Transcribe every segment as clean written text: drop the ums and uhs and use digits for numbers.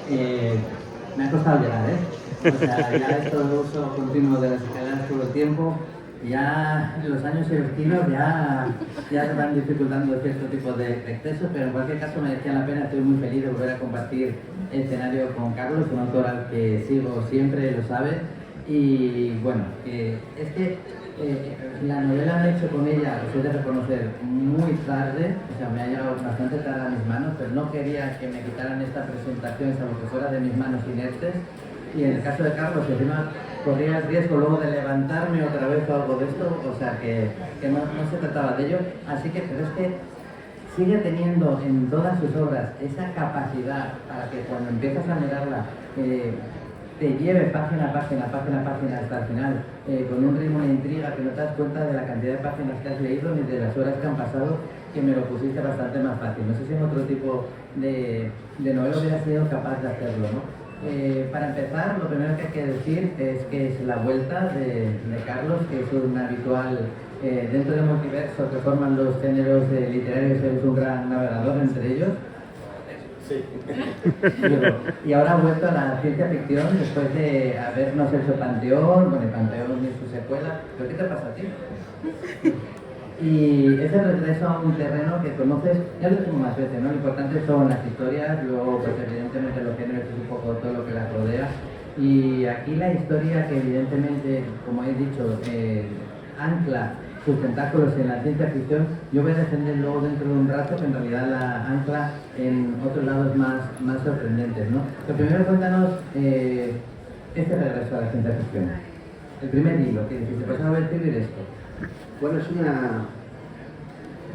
Eh, Me ha costado llegar, ¿eh? O sea, ya esto de uso continuo de las escaleras todo el tiempo, ya los años y los kilos ya se van dificultando cierto tipo de excesos, pero en cualquier caso merecía la pena. Estoy muy feliz de volver a compartir escenario con Carlos, un autor al que sigo siempre, lo sabe. Y bueno, es que la novela la he hecho con ella, os he de reconocer, muy tarde, o sea, me ha llegado bastante tarde a mis manos, pero no quería que me quitaran esta presentación, salvo que fuera de mis manos inertes. Y en el caso de Carlos, encima corría el riesgo luego de levantarme otra vez o algo de esto, o sea, que no se trataba de ello. Así que, pero es que sigue teniendo en todas sus obras esa capacidad para que cuando empiezas a mirarla te lleve página a página, página a página hasta el final, con un ritmo de intriga que no te das cuenta de la cantidad de páginas que has leído ni de las horas que han pasado, que me lo pusiste bastante más fácil. No sé si en otro tipo de novela hubiera sido capaz de hacerlo, ¿no? Para empezar, lo primero que hay que decir es que es la vuelta de Carlos, que es un habitual dentro del multiverso que forman los géneros literarios, es un gran navegador entre ellos. Sí. Y ahora ha vuelto a la ciencia ficción después de habernos hecho Panteón, bueno, Panteón y su secuela. ¿Pero qué te pasa a ti? Y ese regreso a un terreno que conoces, ya lo decimos más veces, ¿no? Lo importante son las historias, luego pues evidentemente los géneros es un poco todo lo que las rodea. Y aquí la historia que evidentemente, como he dicho, ancla sus tentáculos en la ciencia ficción, yo voy a defender luego dentro de un rato que en realidad la ancla en otros lados más sorprendentes, ¿no? Pero primero cuéntanos este regreso a la ciencia ficción. El primer libro, que dijiste, pues no voy a escribir esto. Bueno, es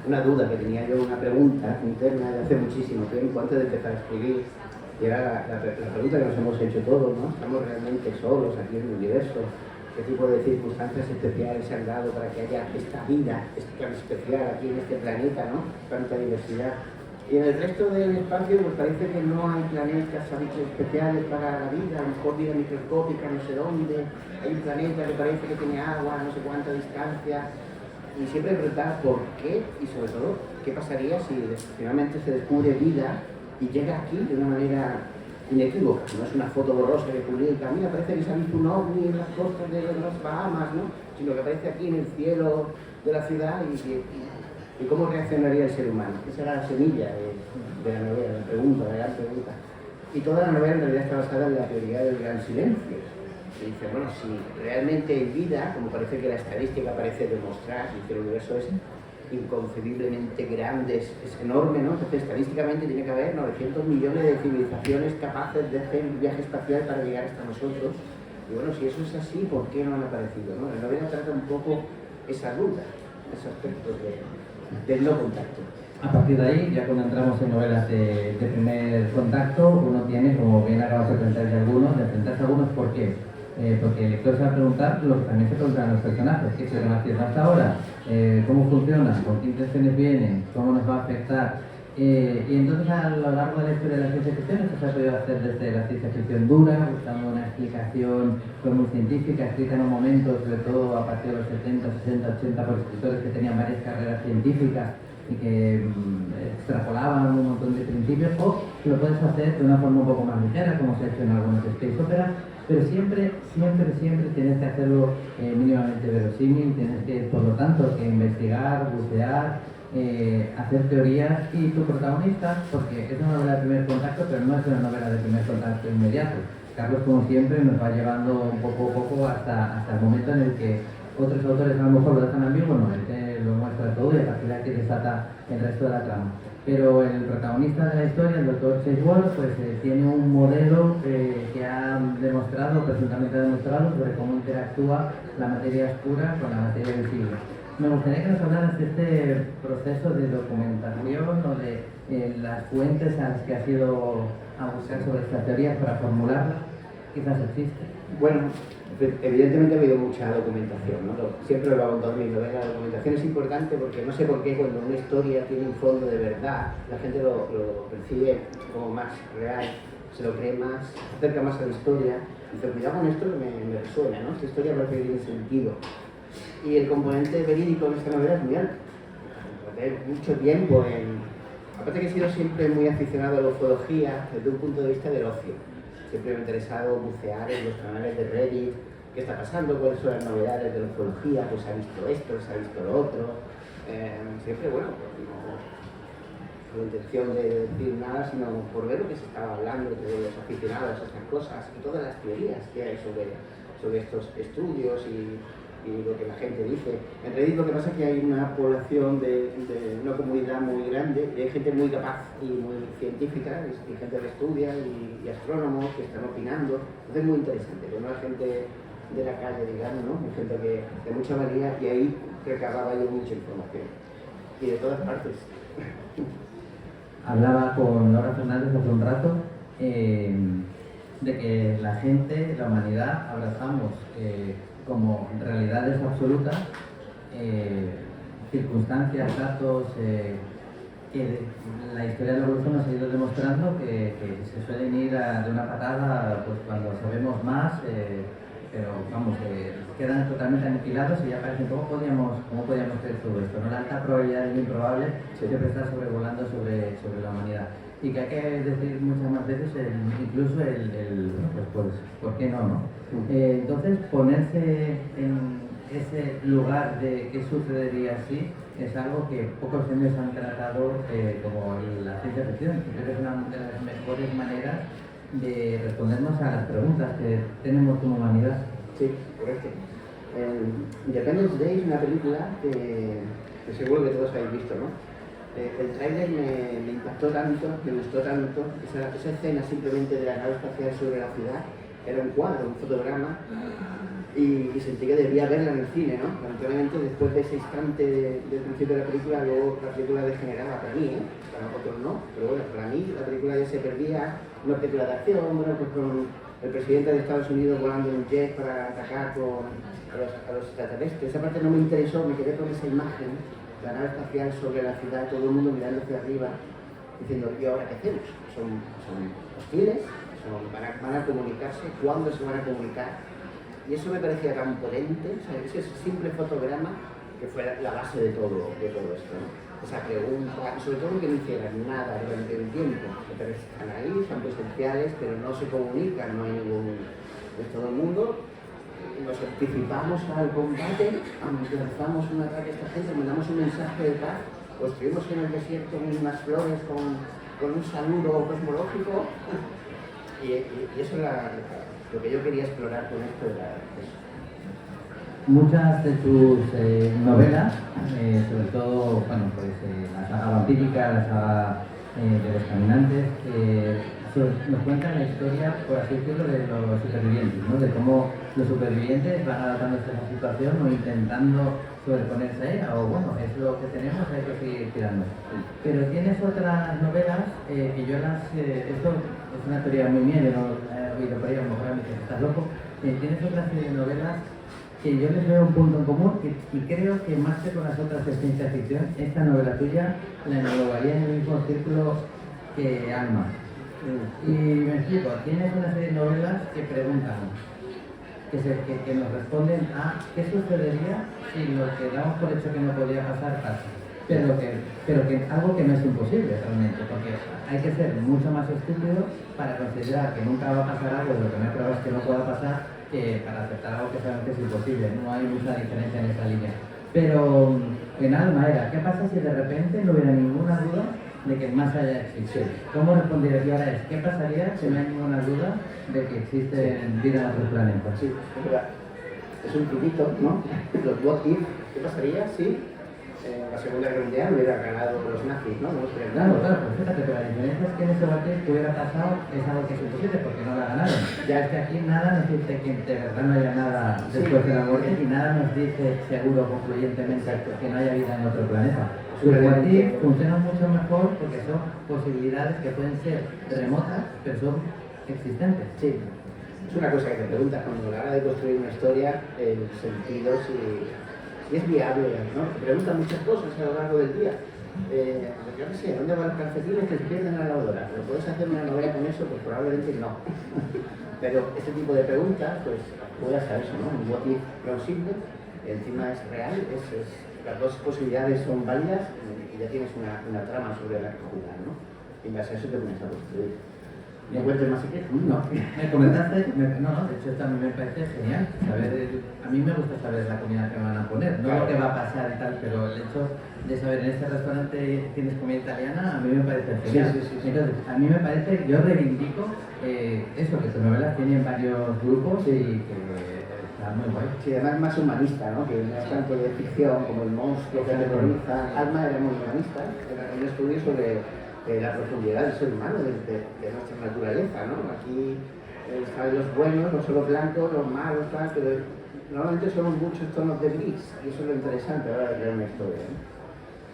una duda que tenía yo, una pregunta interna de hace muchísimo tiempo, antes de empezar a escribir, y era la pregunta que nos hemos hecho todos, ¿no? ¿Estamos realmente solos aquí en el universo? ¿Qué tipo de circunstancias especiales se han dado para que haya esta vida tan especial aquí en este planeta, ¿no? Tanta diversidad. Y en el resto del espacio pues parece que no hay planetas especiales para la vida, a lo mejor vida microscópica, no sé dónde, hay un planeta que parece que tiene agua, no sé cuánta distancia, y siempre preguntar por qué y sobre todo qué pasaría si finalmente se descubre vida y llega aquí de una manera inequívoca, no es una foto borrosa que publica, mira, parece que se ha visto un ovni en las costas de las Bahamas, ¿no? Sino que aparece aquí en el cielo de la ciudad y cómo reaccionaría el ser humano. Esa era la semilla de la novela, la pregunta, la gran pregunta. Y toda la novela en realidad está basada en la teoría del gran silencio. Se dice, bueno, si realmente hay vida, como parece que la estadística parece demostrar, y que el universo es inconcebiblemente grande, es enorme, ¿no? Entonces, estadísticamente tiene que haber 900 millones de civilizaciones capaces de hacer un viaje espacial para llegar hasta nosotros. Y bueno, si eso es así, ¿por qué no han aparecido, no? La novela trata un poco esa duda, ese aspecto del no contacto. A partir de ahí, ya cuando entramos en novelas de primer contacto, uno tiene, como bien acabas de enfrentarse a algunos, ¿por qué? Porque el lector se va a preguntar lo que también se preguntan los personajes, ¿qué se van haciendo hasta ahora? ¿Cómo funcionan? ¿Con qué intenciones vienen? ¿Cómo nos va a afectar? Y entonces a lo largo de la historia de la ciencia ficción esto se ha podido hacer desde la ciencia ficción dura, buscando una explicación muy científica, escrita en un momento, sobre todo a partir de los 70, 60, 80, por escritores que tenían varias carreras científicas y que extrapolaban un montón de principios, o lo puedes hacer de una forma un poco más ligera, como se ha hecho en algunos space opera, pero siempre tienes que hacerlo mínimamente verosímil, tienes que, por lo tanto, que investigar, bucear, hacer teorías, y tu protagonista, porque es una novela de primer contacto, pero no es una novela de primer contacto inmediato. Carlos, como siempre, nos va llevando un poco a poco hasta el momento en el que otros autores a lo mejor lo dejan ambiguo, no, él lo muestra todo y a partir de aquí desata el resto de la trama. Pero el protagonista de la historia, el Dr. Chase Wall, pues tiene un modelo que ha demostrado, presuntamente ha demostrado, sobre cómo interactúa la materia oscura con la materia visible. Me gustaría que nos hablaras de este proceso de documentación o de las fuentes a las que has ido a buscar sobre estas teorías para formularlas. Quizás existe. Bueno, evidentemente ha habido mucha documentación, ¿no? Siempre lo hago en todas mis novelas. La documentación es importante porque no sé por qué cuando una historia tiene un fondo de verdad, la gente lo percibe como más real, se lo cree más, se acerca más a la historia. Y dice, cuidado con esto que me resuena, ¿no? Esta historia parece que tiene sentido. Y el componente verídico de esta novela es muy alto. Perder mucho tiempo en Aparte que he sido siempre muy aficionado a la ufología desde un punto de vista del ocio. Siempre me ha interesado bucear en los canales de Reddit, qué está pasando, cuáles son las novedades de la ufología, pues se ha visto esto, se ha visto lo otro. Siempre, bueno, pues no con la intención de decir nada, sino por ver lo que se estaba hablando de los aficionados a estas cosas y todas las teorías que hay sobre estos estudios y lo que la gente dice. En Reddit lo que pasa es que hay una población de una comunidad muy grande y hay gente muy capaz y muy científica, y gente que estudia y astrónomos que están opinando. Entonces es muy interesante, con una gente de la calle, digamos, ¿no? Hay gente de mucha valía y ahí recababa yo mucha información. Y de todas partes. Hablaba con Laura Fernández hace un rato de que la gente, la humanidad, abrazamos como realidades absolutas circunstancias, datos que la historia de la evolución nos ha ido demostrando que se suelen ir de una patada pues, cuando sabemos más, pero vamos, quedan totalmente aniquilados y ya parece cómo podíamos creer todo esto, ¿no? La alta probabilidad es improbable, siempre está sobrevolando sobre la humanidad. Y que hay que decir muchas más veces, incluso pues, ¿por qué no? Entonces, ponerse en ese lugar de qué sucedería si es algo que pocos genios han tratado como la ciencia ficción. Creo que es una de las mejores maneras de respondernos a las preguntas que tenemos como humanidad. Sí, correcto. Independence Day es una película que seguro que todos habéis visto, ¿no? El tráiler me impactó tanto, me gustó tanto, esa escena simplemente de la nave espacial sobre la ciudad, era un cuadro, un fotograma, y sentí que debía verla en el cine, ¿no? Lamentablemente después de ese instante del principio de la película, luego la película degeneraba para mí, para otros no, pero bueno, para mí la película ya se perdía, una película de acción, bueno, pues con el presidente de Estados Unidos volando en un jet para atacar a los extraterrestres. Esa parte no me interesó, me quedé con esa imagen, la nave espacial sobre la ciudad, todo el mundo mirando hacia arriba, diciendo, ¿y ahora qué hacemos? Son hostiles, van a comunicarse, ¿cuándo se van a comunicar? Y eso me parecía tan potente, o sea, ese simple fotograma que fue la base de todo esto, ¿no? Esa pregunta, sobre todo que no hicieran nada durante el tiempo, pero están ahí, son presenciales, pero no se comunican, no hay ningún... de todo el mundo, nos anticipamos al combate, lanzamos un ataque a esta gente, mandamos un mensaje de paz, construimos en el desierto unas flores con un saludo cosmológico, y eso era lo que yo quería explorar con esto de eso. Muchas de tus novelas, sobre todo, bueno, pues la saga vampírica, la saga de los caminantes, nos cuentan la historia, por así decirlo, de los supervivientes, ¿no? De cómo los supervivientes van adaptándose a esa situación o intentando sobreponerse a ella, o bueno, es lo que tenemos, hay que seguir tirando. Pero tienes otras novelas que yo esto es una teoría muy mía, yo no he oído por ahí, a lo mejor me dicen, estás loco. Tienes otra serie de novelas que yo les veo un punto en común y creo que más que con las otras de ciencia ficción, esta novela tuya la englobaría en el mismo círculo que Alma. Y me explico, tienes una serie de novelas que preguntan, que nos responden a qué sucedería si lo que damos por hecho que no podía pasar pasa. Pero que algo que no es imposible realmente, porque hay que ser mucho más estúpido para considerar que nunca va a pasar algo de lo que me pruebas que no pueda pasar, que para aceptar algo que realmente es imposible. No hay mucha diferencia en esa línea. Pero en Alma era, ¿qué pasa si de repente no hubiera ninguna duda de que el más allá existe? ¿Cómo respondería? Y ahora es, ¿qué pasaría si no hay ninguna duda de que existe vida en otros planetas? Sí, es verdad. Es un truquito, ¿no? Los what if, ¿qué pasaría si la Segunda Guerra Mundial hubiera ganado los nazis, ¿no? Claro, pues fíjate, pero la diferencia es que en ese what if que hubiera pasado es algo que es imposible porque no la ganaron. Ya es que aquí nada nos dice que de verdad no haya nada después de la muerte y nada nos dice seguro, concluyentemente, que no haya vida en otro planeta. Los what if funcionan mucho mejor porque son posibilidades que pueden ser remotas, pero son existentes. Sí, es una cosa que te preguntas cuando a la hora de construir una historia, el sentido si es viable, ¿no? Te preguntan muchas cosas a lo largo del día. Yo qué sé, ¿dónde van los calcetines que se pierden en la lavadora? ¿Pero puedes hacer una novela con eso? Pues probablemente no. Pero este tipo de preguntas, pues puede ser eso, ¿no? Un what if plausible, encima es real, es las dos posibilidades son válidas y ya tienes una trama sobre la que jugar, ¿no? Y en base a eso te pones a construir. ¿Me cuentes más si quieres? No, me comentaste, no, de hecho también me parece genial saber, a mí me gusta saber la comida que me van a poner, no lo que va a pasar y tal, pero el hecho de saber en este restaurante tienes comida italiana, a mí me parece genial. Sí. Entonces, a mí me parece, yo reivindico eso, que tus novelas tienen varios grupos y que está muy guay. Sí, además más humanista, ¿no? Que no es tanto de ficción como el monstruo que aterroriza. Alma era muy humanista, era un estudio sobre la profundidad del ser humano, de nuestra naturaleza, ¿no? Aquí están los buenos, los solo blancos, los malos, tal, pero normalmente somos muchos tonos de gris, y eso es lo interesante ahora de crear una historia, ¿no?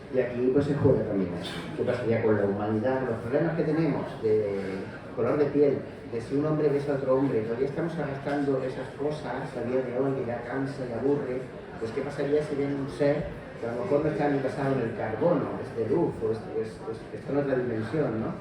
Y aquí pues se juega también eso. ¿Qué pasaría con la humanidad? Los problemas que tenemos de color de piel, de si un hombre besa a otro hombre, todavía estamos arrastrando esas cosas a día de hoy que ya cansa y aburre, pues ¿qué pasaría si viene un ser que a lo mejor no está ni basado en el carbono, es de luz, o está en otra dimensión, ¿no?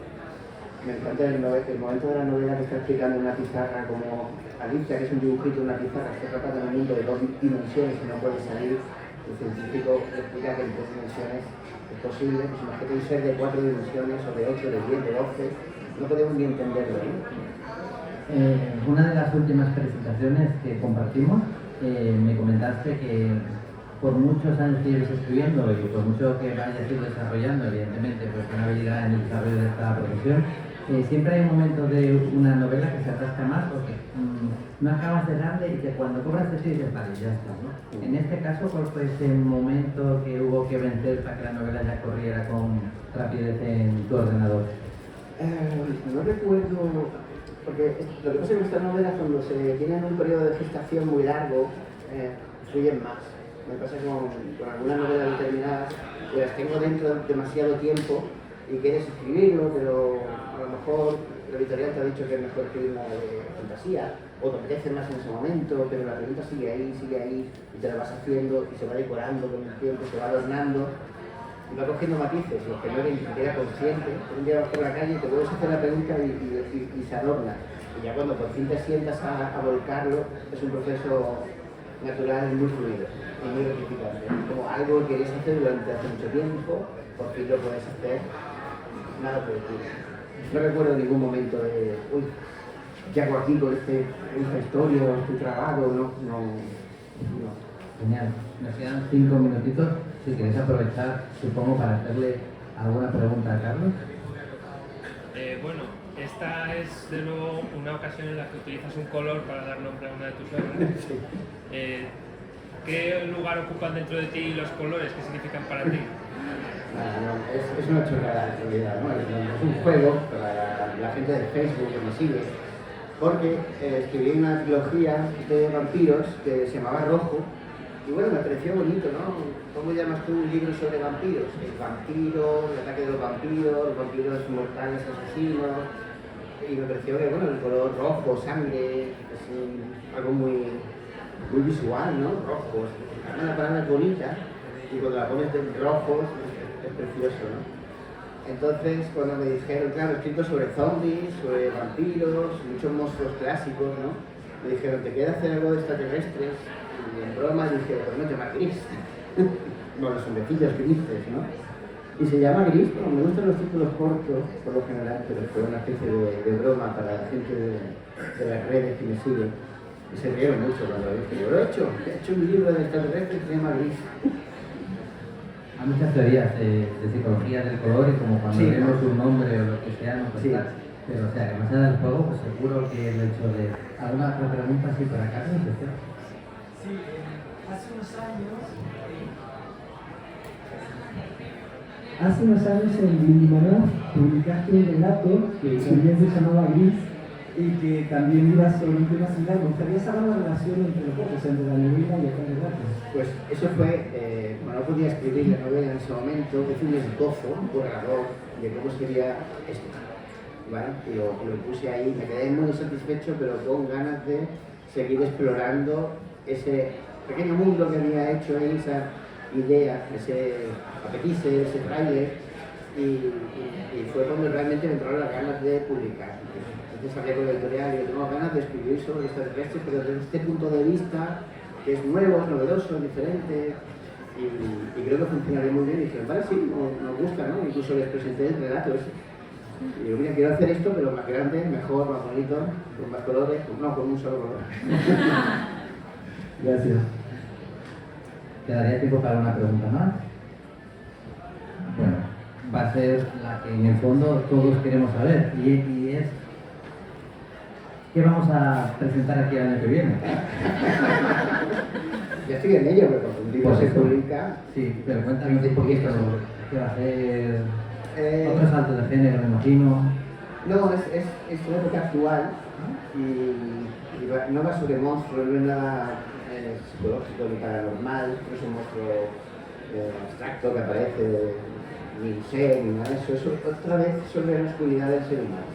Me encanta el momento de la novela que está explicando una pizarra como Alicia, que es un dibujito de una pizarra, está atrapada en un mundo de 2 dimensiones y no puede salir. El científico explica que en 3 dimensiones es posible, pues imagínate un ser de 4 dimensiones, o de 8, de 10, de 12, no podemos ni entenderlo, ¿no? Una de las últimas presentaciones que compartimos, me comentaste que por muchos años que lleves escribiendo y por mucho que vayas desarrollando, evidentemente, pues una habilidad en el desarrollo de esta profesión, siempre hay momentos de una novela que se atasca más porque no acabas de darle y que cuando cobras de ti dices, vale, ya está, ¿no? En este caso, ¿cuál fue ese momento que hubo que vencer para que la novela ya corriera con rapidez en tu ordenador? No recuerdo, porque lo que pasa es que estas novelas cuando se tienen un periodo de gestación muy largo, fluyen más. Me pasa con algunas novelas determinadas, que las tengo dentro demasiado tiempo y quieres escribirlo, pero a lo mejor la editorial te ha dicho que es mejor escribir una de fantasía, o te apetece más en ese momento, pero la pregunta sigue ahí, y te la vas haciendo y se va decorando con el tiempo, se va adornando y va cogiendo matices, los que no eres ni siquiera consciente. Un día vas por la calle y te puedes hacer la pregunta y se adorna. Y ya cuando por fin te sientas a volcarlo, es un proceso natural y muy fluido y muy gratificante. Como algo que querías hacer durante hace mucho tiempo, por fin lo puedes hacer, nada por el tiempo. No recuerdo ningún momento de, uy, ¿qué hago aquí con esta historia, este trabajo? No. Genial. Nos quedan 5 minutitos. Si queréis aprovechar, supongo, para hacerle alguna pregunta a Carlos. Bueno, esta es de nuevo una ocasión en la que utilizas un color para dar nombre a una de tus obras. Sí. ¿Qué lugar ocupan dentro de ti los colores? ¿Qué significan para ti? Es una chorrada en realidad, ¿no? Es un juego para la gente de Facebook que me sigue, porque escribí una trilogía de vampiros que se llamaba Rojo, y bueno, me pareció bonito, ¿no? ¿Cómo llamas tú un libro sobre vampiros? El vampiro, el ataque de los vampiros mortales asesinos, y me pareció que, bueno, el color rojo, sangre, es algo muy visual, ¿no? Rojo, la palabra es bonita, y cuando la pones de rojo es precioso, ¿no? Entonces, cuando me dijeron, claro, escrito sobre zombies, sobre vampiros, muchos monstruos clásicos, ¿no? Me dijeron, ¿te queda hacer algo de extraterrestres? Y en broma dije, pues no te llamas Gris. Bueno, los hombrecillos grises, ¿no? Y se llama Gris, pero me gustan los títulos cortos, por lo general, pero fue una especie de broma para la gente de las redes que me siguen. Y se rieron mucho cuando lo dije. Yo lo he hecho un libro de extraterrestres que se llama Gris. Hay muchas teorías de psicología del color y como cuando vemos un nombre o lo que sea, no puede estar. Pero o sea, que más allá del juego, pues seguro que el hecho de... ¿Alguna otra pregunta así para Carlos? Sí, hace unos años en Lindimanó publicaste un relato que también se llamaba Gris y que también iba sobre un tema similar. Me gustaría saber la relación entre los dos, o sea, entre la novela y el relato. Pues eso fue, bueno, no podía escribir la novela en ese momento, hice un esbozo, un borrador de cómo sería esto, ¿vale? Y lo puse ahí, me quedé muy satisfecho, pero con ganas de seguir explorando ese pequeño mundo que había hecho ahí, esa idea, ese apetice, ese tráiler, y fue cuando realmente me entraron las ganas de publicar. Entonces hablé con la editorial y tengo ganas de escribir sobre extraterrestres, pero desde este punto de vista, que es nuevo, es novedoso, es diferente, y creo que funcionaría muy bien. Y dijeron, vale, sí, nos gusta, ¿no? Incluso les presenté el relato ese. Y digo, mira, quiero hacer esto, pero más grande, mejor, más bonito, con más colores, no, con un solo color. Gracias. ¿Quedaría tiempo para una pregunta más? Bueno, va a ser la que en el fondo todos queremos saber, y es ¿qué vamos a presentar aquí el año que viene? Ya estoy en ello, pero cuando un libro Pues se eso. publica... Sí, pero cuéntanos un poquito, ¿qué va a ser? Eh, Otro salto de género, me imagino. No, es una época actual y no va sobre monstruos, no es nada psicológico ni paranormal, no es un monstruo abstracto que aparece, ni un ser, ni nada de eso. Es otra vez sobre la oscuridad del ser humano.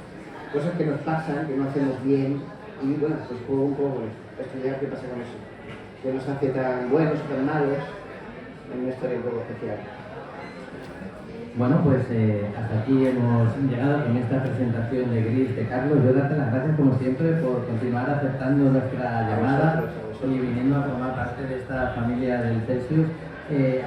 Cosas que nos pasan, que no hacemos bien, y bueno, pues juego un poco con eso, estudiar qué pasa con eso. ¿Qué nos hace tan buenos o tan malos en una historia un poco especial? Bueno, pues hasta aquí hemos llegado con esta presentación de Gris de Carlos. Yo darte las gracias como siempre por continuar aceptando nuestra llamada y viniendo a formar parte de esta familia del Celsius,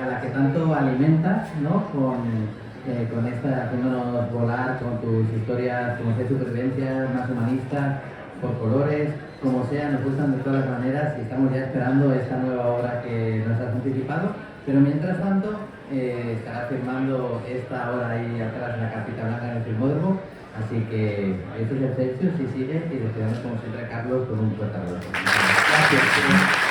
a la que tanto alimentas, ¿no? Con esta, haciéndonos volar con tus historias, como sea, supervivencias más humanistas, por colores, como sea, nos gustan de todas las maneras y estamos ya esperando esta nueva obra que nos has anticipado. Pero mientras tanto, estará firmando esta hora ahí atrás en la carpita blanca en el Filmódromo. Así que esto es el Celsius y sigue, y les quedamos como siempre a Carlos con un fuerte abrazo. Gracias.